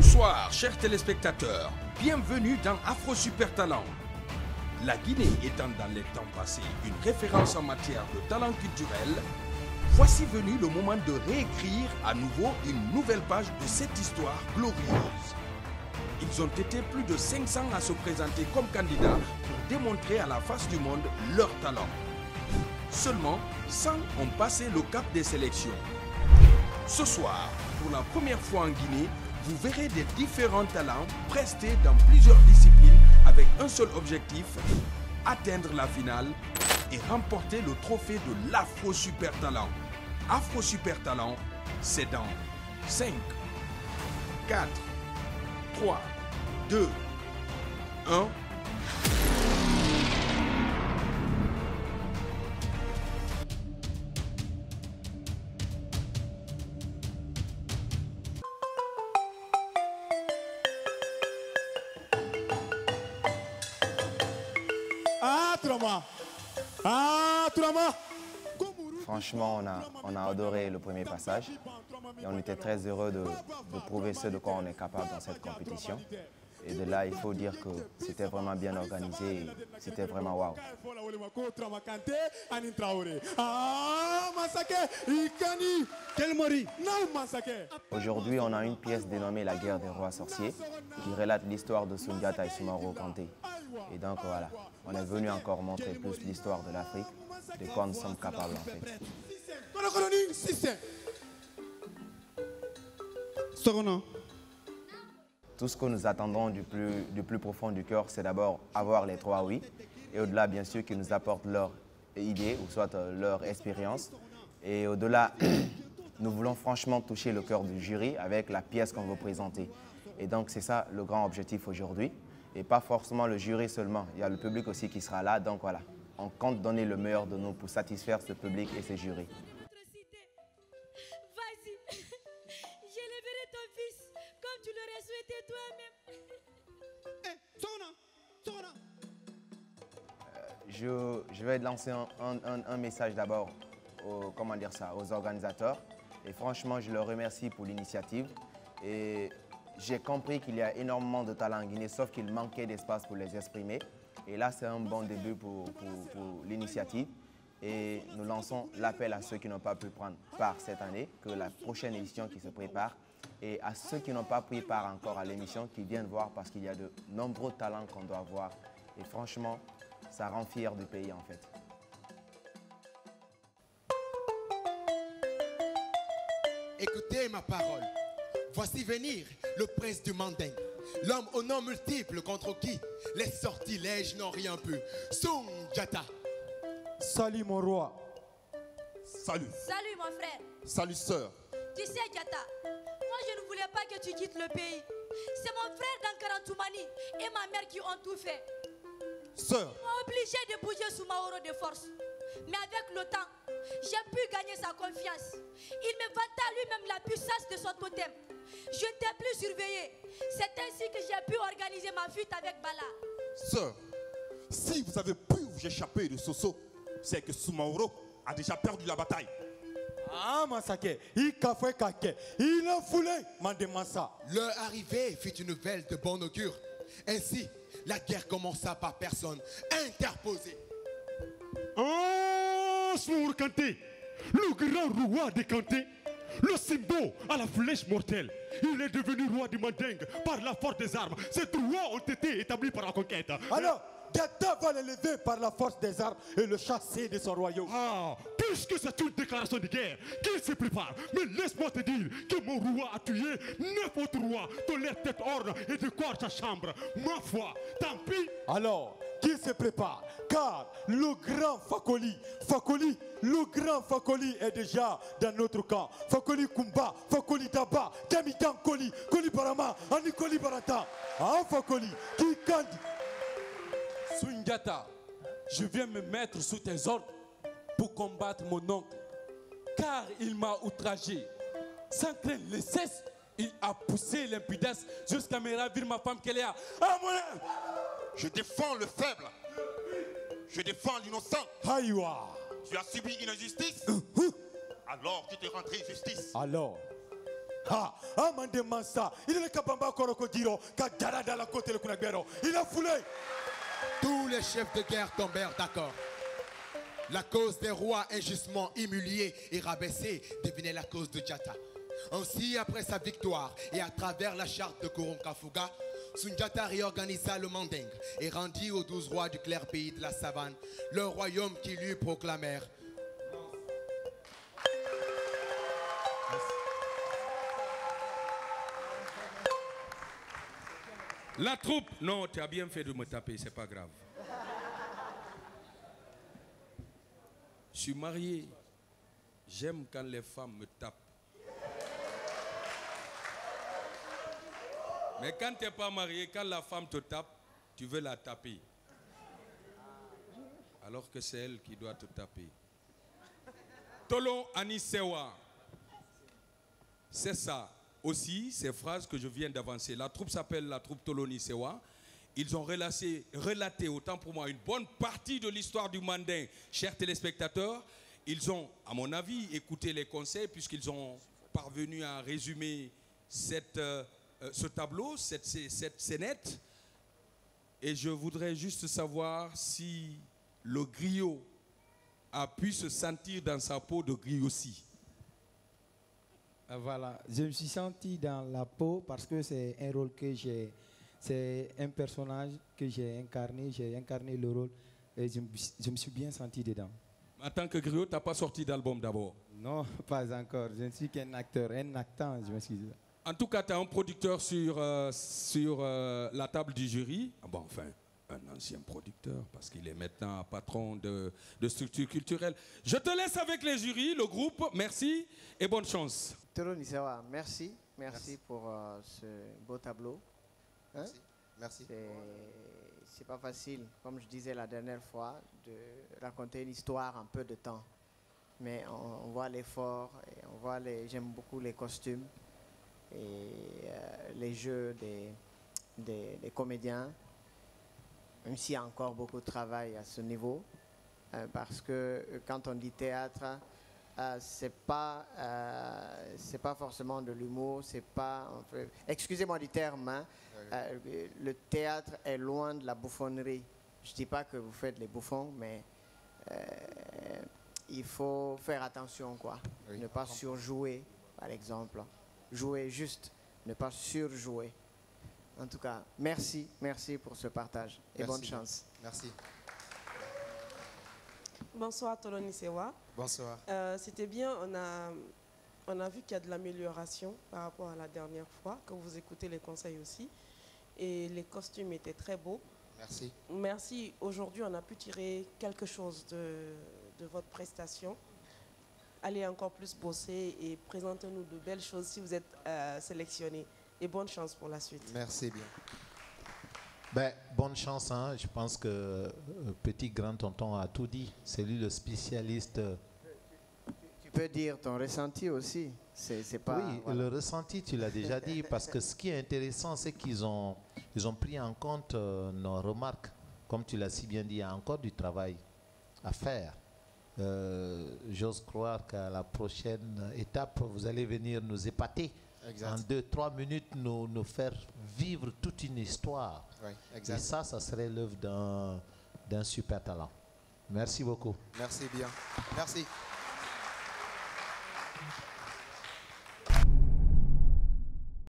Bonsoir, chers téléspectateurs. Bienvenue dans Afro Super Talent. La Guinée étant dans les temps passés une référence en matière de talent culturel, voici venu le moment de réécrire à nouveau une nouvelle page de cette histoire glorieuse. Ils ont été plus de 500 à se présenter comme candidats pour démontrer à la face du monde leur talent. Seulement 100 ont passé le cap des sélections. Ce soir, pour la première fois en Guinée, vous verrez des différents talents prestés dans plusieurs disciplines avec un seul objectif, atteindre la finale et remporter le trophée de l'Afro Super Talent. Afro Super Talent, c'est dans 5, 4, 3, 2, 1. Franchement, on a adoré le premier passage et on était très heureux de prouver ce de quoi on est capable dans cette compétition. Et de là, il faut dire que c'était vraiment bien organisé et c'était vraiment waouh. Aujourd'hui, on a une pièce dénommée La guerre des rois sorciers qui relate l'histoire de Soundiata et Soumaoro Kanté. Et donc voilà, on est venu encore montrer plus l'histoire de l'Afrique, de quoi nous sommes capables en fait. Tout ce que nous attendons du plus profond du cœur, c'est d'abord avoir les 3 oui, et au-delà, bien sûr, qu'ils nous apportent leur idée, ou soit leur expérience. Et au-delà, nous voulons franchement toucher le cœur du jury avec la pièce qu'on veut présenter. Et donc, c'est ça le grand objectif aujourd'hui. Et pas forcément le jury seulement, il y a le public aussi qui sera là. Donc voilà, on compte donner le meilleur de nous pour satisfaire ce public et ce jury. Vas-y, j'élèverai ton fils comme tu l'aurais souhaité toi-même. Je vais lancer un message d'abord aux organisateurs. Et franchement, je leur remercie pour l'initiative. Et j'ai compris qu'il y a énormément de talents en Guinée, sauf qu'il manquait d'espace pour les exprimer. Et là, c'est un bon début pour l'initiative. Et nous lançons l'appel à ceux qui n'ont pas pu prendre part cette année, que la prochaine édition qui se prépare, et à ceux qui n'ont pas pris part encore à l'émission, qui viennent voir parce qu'il y a de nombreux talents qu'on doit voir. Et franchement, ça rend fier du pays en fait. Écoutez ma parole. Voici venir le prince du Manding, l'homme aux noms multiples contre qui les sortilèges n'ont rien pu. Soundiata. Salut mon roi. Salut. Salut mon frère. Salut sœur. Tu sais Diata, moi je ne voulais pas que tu quittes le pays. C'est mon frère Dankarantoumani et ma mère qui ont tout fait. Sœur. Ils m'ont obligé de bouger Soumaoro de force. Mais avec le temps, j'ai pu gagner sa confiance. Il me vanta lui-même la puissance de son totem. Je n'étais plus surveillé. C'est ainsi que j'ai pu organiser ma fuite avec Bala. Sœur, si vous avez pu vous échapper de Soso, c'est que Soumaoro a déjà perdu la bataille. Ah, Mansake, il a fait caquet. Il a foulé, Mandemansa. Leur arrivée fut une nouvelle de bon augure. Ainsi, la guerre commença par personne interposée. Oh, Soumaoro Kanté, le grand roi des Kanté, le symbole à la flèche mortelle. Il est devenu roi du Manding par la force des armes. Ces 3 ont été établis par la conquête. Alors, Diata va l'élever par la force des armes et le chasser de son royaume. Ah, puisque c'est une déclaration de guerre, qu'il se prépare. Mais laisse-moi te dire que mon roi a tué 9 autres rois de leur tête orne et de corps à chambre. Ma foi, tant pis. Alors, qu'il se prépare, car le grand Fakoli, le grand Fakoli est déjà dans notre camp. Fakoli Kumba, Fakoli Daba, Kamitan Koli, Koli Barama, Anikoli Barata. Ah, Fakoli, qui cande. Soundiata, je viens me mettre sous tes ordres pour combattre mon oncle, car il m'a outragé. Sans craindre le cesse, il a poussé l'impudence jusqu'à me ravir ma femme Kéléa. Ah, mon âme! Je défends le faible. Je défends l'innocent. Aïwa. Tu as subi une injustice. Alors tu te rendrais justice. Alors, Ha, amande mansa. Il est kabamba koroko diro, ka garada la côté le kunagbero. Il a foulé. Tous les chefs de guerre tombèrent d'accord. La cause des rois injustement humiliés et rabaissés devenait la cause de Djata. Ainsi, après sa victoire et à travers la charte de Koronkafuga, Sundiata réorganisa le Manding et rendit aux 12 rois du clair pays de la savane leur royaume qu'ils lui proclamèrent. La troupe, non, tu as bien fait de me taper, c'est pas grave. Je suis marié, j'aime quand les femmes me tapent. Mais quand tu n'es pas marié, quand la femme te tape, tu veux la taper. Alors que c'est elle qui doit te taper. Tolo Anisewa. C'est ça aussi, ces phrases que je viens d'avancer. La troupe s'appelle la troupe Tolo Anisewa. Ils ont relaté, autant pour moi, une bonne partie de l'histoire du Manding. Chers téléspectateurs, ils ont, à mon avis, écouté les conseils puisqu'ils ont parvenu à résumer ce tableau, cette scénette. Et je voudrais juste savoir si le griot a pu se sentir dans sa peau de griot-ci. Voilà, je me suis senti dans la peau parce que c'est un rôle que j'ai, c'est un personnage que j'ai incarné le rôle et je me suis bien senti dedans. En tant que griot, tu n'as pas sorti d'album d'abord? Non, pas encore, je ne suis qu'un acteur, un actant, je me suis dit. En tout cas, tu as un producteur sur la table du jury. Ah bon, enfin, un ancien producteur, parce qu'il est maintenant patron de structure culturelle. Je te laisse avec les jurys, le groupe. Merci et bonne chance. Tolo Anisewa, merci pour ce beau tableau. Hein? Merci. C'est pas facile, comme je disais la dernière fois, de raconter une histoire en peu de temps. Mais on voit l'effort, et on voit j'aime beaucoup les costumes et les jeux des comédiens, même s'il y a encore beaucoup de travail à ce niveau, parce que quand on dit théâtre, c'est pas forcément de l'humour, c'est pas, excusez-moi du terme, hein, le théâtre est loin de la bouffonnerie. Je dis pas que vous faites les bouffons, mais il faut faire attention, quoi. Oui, ne pas surjouer, par exemple. Jouer juste, ne pas surjouer. En tout cas, merci pour ce partage et bonne chance. Merci. Bonsoir Tolo Anisewa. Bonsoir. C'était bien, on a vu qu'il y a de l'amélioration par rapport à la dernière fois, que vous écoutez les conseils aussi. Et les costumes étaient très beaux. Merci. Merci. Aujourd'hui, on a pu tirer quelque chose de votre prestation. Allez encore plus bosser et présentez-nous de belles choses si vous êtes sélectionné. Et bonne chance pour la suite. Merci bien. Ben, bonne chance, hein. Je pense que petit grand tonton a tout dit. C'est lui le spécialiste. Tu peux dire ton ressenti aussi. C'est pas, oui, voilà. Le ressenti, tu l'as déjà dit, parce que ce qui est intéressant, c'est qu'ils ont pris en compte nos remarques. Comme tu l'as si bien dit, il y a encore du travail à faire. J'ose croire qu'à la prochaine étape, vous allez venir nous épater. Exact. En 2-3 minutes, nous faire vivre toute une histoire. Oui, exact. Et ça serait l'œuvre d'un super talent. Merci beaucoup. Merci bien. Merci.